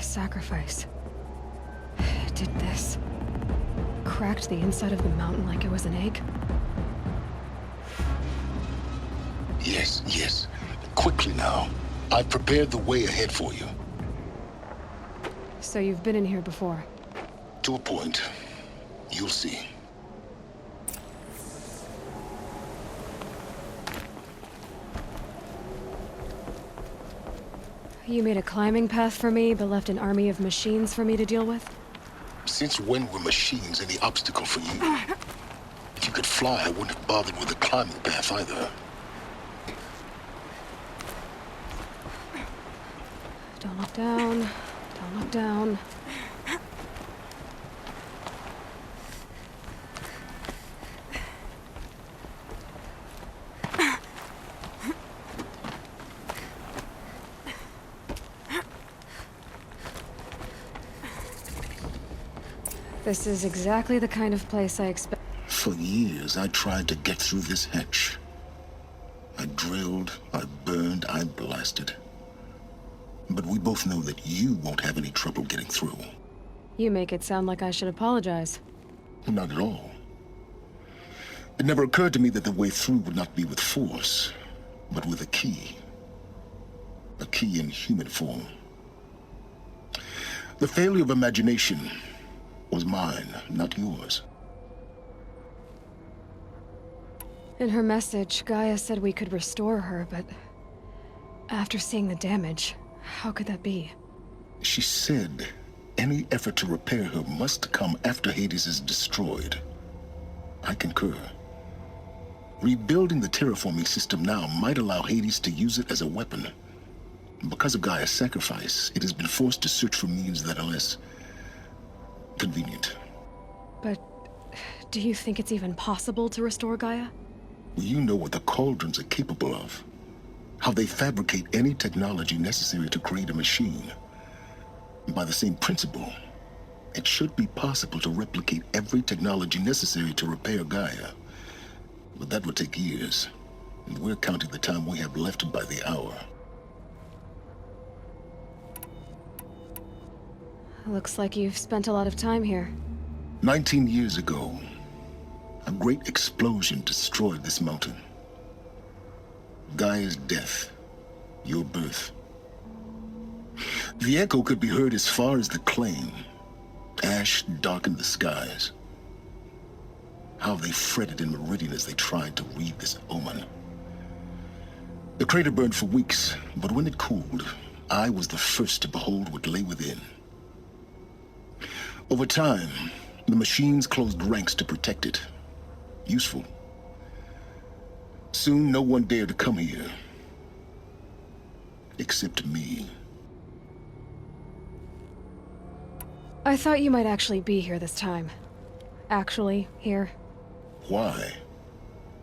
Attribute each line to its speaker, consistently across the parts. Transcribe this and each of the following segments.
Speaker 1: sacrifice. It did this. Cracked the inside of the mountain like it was an egg.
Speaker 2: Yes, yes. Quickly now. I've prepared the way ahead for you.
Speaker 1: So you've been in here before?
Speaker 2: To a point. You'll see.
Speaker 1: You made a climbing path for me, but left an army of machines for me to deal with?
Speaker 2: Since when were machines any obstacle for you? If you could fly, I wouldn't have bothered with a climbing path either.
Speaker 1: Don't look down. Don't look down. This is exactly the kind of place I expect.
Speaker 2: For years, I tried to get through this hatch. I drilled, I burned, I blasted. But we both know that you won't have any trouble getting through.
Speaker 1: You make it sound like I should apologize.
Speaker 2: Not at all. It never occurred to me that the way through would not be with force, but with a key. A key in human form. The failure of imagination was mine, not yours.
Speaker 1: In her message, Gaia said we could restore her, but after seeing the damage, how could that be?
Speaker 2: She said any effort to repair her must come after Hades is destroyed. I concur. Rebuilding the terraforming system now might allow Hades to use it as a weapon. Because of Gaia's sacrifice, it has been forced to search for means that are less convenient.
Speaker 1: But do you think it's even possible to restore Gaia?
Speaker 2: You know what the cauldrons are capable of. How they fabricate any technology necessary to create a machine. By the same principle, it should be possible to replicate every technology necessary to repair Gaia. But that would take years, and we're counting the time we have left by the hour.
Speaker 1: Looks like you've spent a lot of time here.
Speaker 2: 19 years ago, a great explosion destroyed this mountain. Gaia's death, your birth. The echo could be heard as far as the claim. Ash darkened the skies. How they fretted in Meridian as they tried to read this omen. The crater burned for weeks, but when it cooled, I was the first to behold what lay within. Over time, the machines closed ranks to protect it. Useful. Soon, no one dared to come here. Except me.
Speaker 1: I thought you might actually be here this time. Actually, here.
Speaker 2: Why?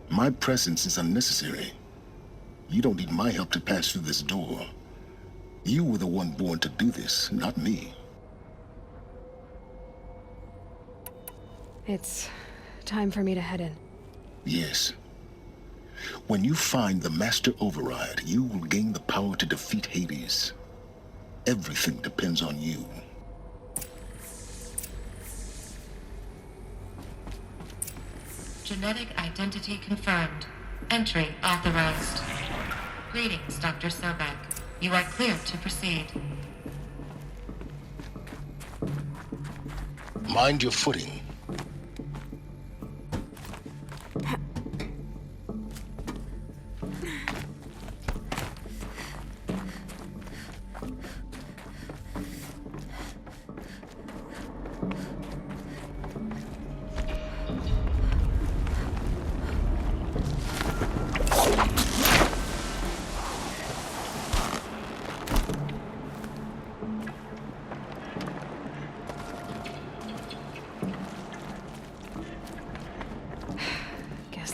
Speaker 2: My presence is unnecessary. You don't need my help to pass through this door. You were the one born to do this, not me.
Speaker 1: It's time for me to head in.
Speaker 2: Yes. When you find the Master Override, you will gain the power to defeat Hades. Everything depends on you.
Speaker 3: Genetic identity confirmed. Entry authorized. Greetings, Dr. Sobek. You are clear to proceed.
Speaker 2: Mind your footing.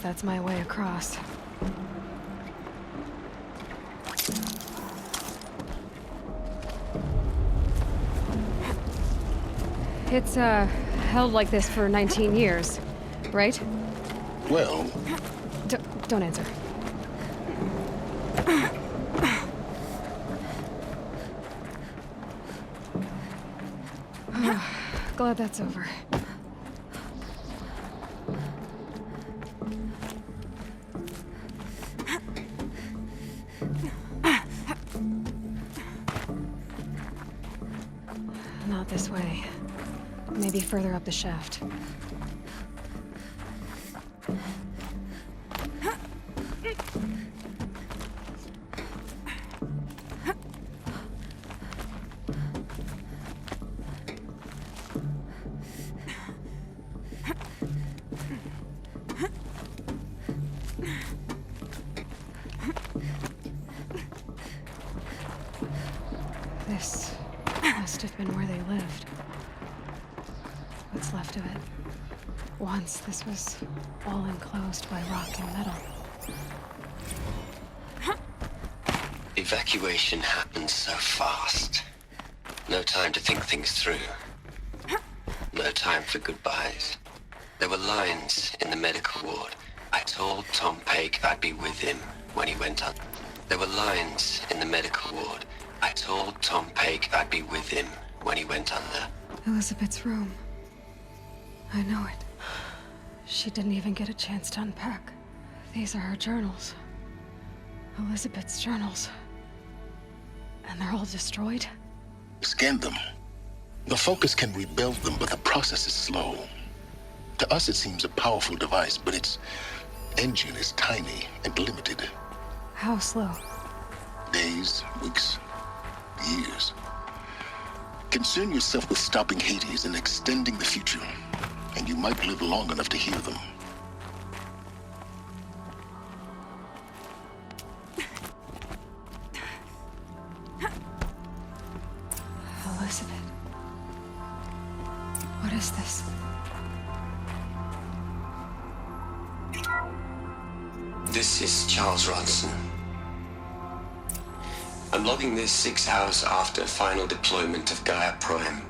Speaker 1: That's my way across. It's, held like this for 19 years, right?
Speaker 2: Well...
Speaker 1: Don't answer. Glad that's over. Not this way. Maybe further up the shaft. This must have been where they lived. What's left of it. Once this was all enclosed by rock and metal.
Speaker 4: Evacuation happened so fast. No time to think things through. No time for goodbyes. There were lines in the medical ward. I told Tom Paik I'd be with him when he went under. There were lines in the medical ward. I told Tom Paik I'd be with him when he went under.
Speaker 1: Elizabeth's room. I know it. She didn't even get a chance to unpack. These are her journals. Elizabeth's journals. And they're all destroyed?
Speaker 2: Scan them. The Focus can rebuild them, but the process is slow. To us, it seems a powerful device, but its engine is tiny and limited.
Speaker 1: How slow?
Speaker 2: Days, weeks, years. Concern yourself with stopping Hades and extending the future, and you might live long enough to hear them.
Speaker 1: Elizabeth. What is this?
Speaker 4: This is Charles Ronson. I'm logging this 6 hours after final deployment of Gaia Prime.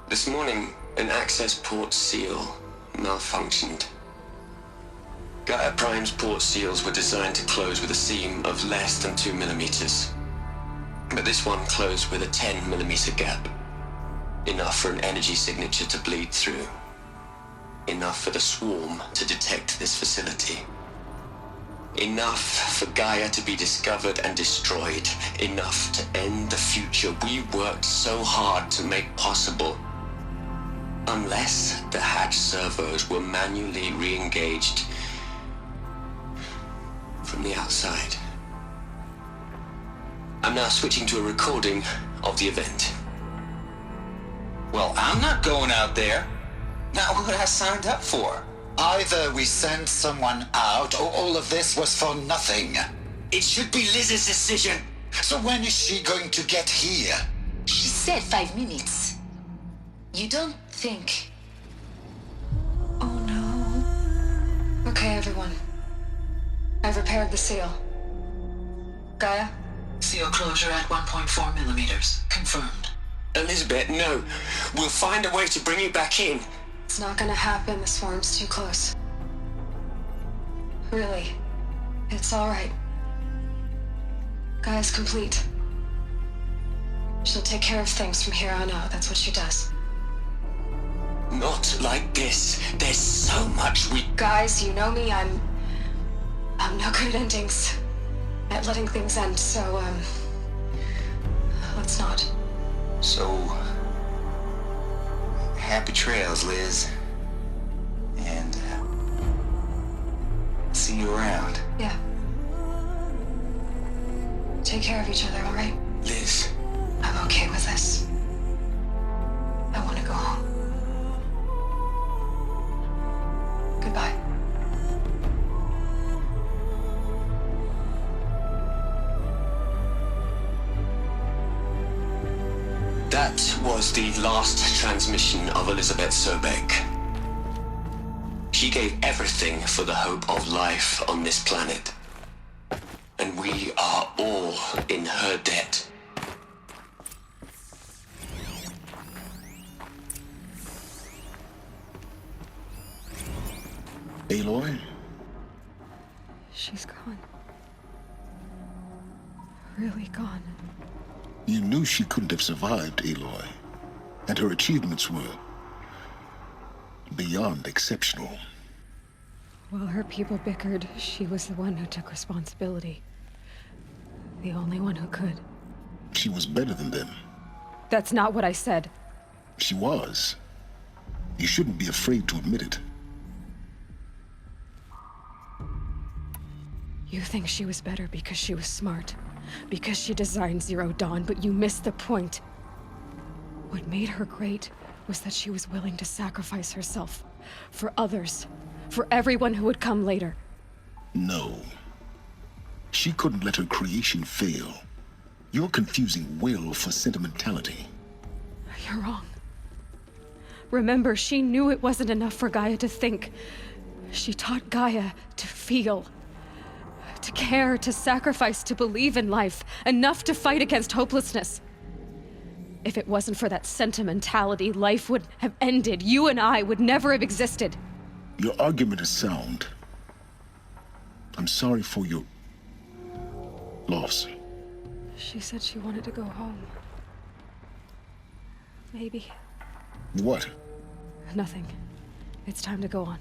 Speaker 4: This morning, an access port seal malfunctioned. Gaia Prime's port seals were designed to close with a seam of less than 2 millimeters. But this one closed with a 10 millimeter gap. Enough for an energy signature to bleed through. Enough for the swarm to detect this facility. Enough for Gaia to be discovered and destroyed. Enough to end the future we worked so hard to make possible. Unless the hatch servos were manually re-engaged from the outside. I'm now switching to a recording of the event.
Speaker 5: Well, I'm not going out there. Not what I signed up for.
Speaker 6: Either we send someone out, or all of this was for nothing.
Speaker 5: It should be Liz's decision.
Speaker 6: So when is she going to get here?
Speaker 7: She said 5 minutes. You don't think...
Speaker 1: Oh no. Okay, everyone. I've repaired the seal. Gaia?
Speaker 7: Seal closure at 1.4 millimeters. Confirmed.
Speaker 4: Elizabeth, no. We'll find a way to bring you back in.
Speaker 1: It's not gonna happen. The swarm's too close. Really. It's alright. Gaia's complete. She'll take care of things from here on out. That's what she does.
Speaker 4: Not like this. There's so much we...
Speaker 1: Guys, you know me. I'm no good at endings. At letting things end, so, let's not.
Speaker 5: So... happy trails, Liz. And, see you around.
Speaker 1: Yeah. Take care of each other, alright?
Speaker 4: Liz.
Speaker 1: I'm okay with this. I want to go home. Goodbye.
Speaker 4: That was the last transmission of Elizabeth Sobek. She gave everything for the hope of life on this planet. And we are all in her debt.
Speaker 2: Aloy?
Speaker 1: She's gone. Really gone.
Speaker 2: You knew she couldn't have survived, Aloy. And her achievements were beyond exceptional.
Speaker 1: While her people bickered, she was the one who took responsibility. The only one who could.
Speaker 2: She was better than them.
Speaker 1: That's not what I said.
Speaker 2: She was. You shouldn't be afraid to admit it.
Speaker 1: You think she was better because she was smart, because she designed Zero Dawn, but you missed the point. What made her great was that she was willing to sacrifice herself for others, for everyone who would come later.
Speaker 2: No. She couldn't let her creation fail. You're confusing will for sentimentality.
Speaker 1: You're wrong. Remember, she knew it wasn't enough for Gaia to think. She taught Gaia to feel. To care, to sacrifice, to believe in life, enough to fight against hopelessness. If it wasn't for that sentimentality, life would have ended. You and I would never have existed.
Speaker 2: Your argument is sound. I'm sorry for your loss.
Speaker 1: She said she wanted to go home. Maybe.
Speaker 2: What?
Speaker 1: Nothing. It's time to go on.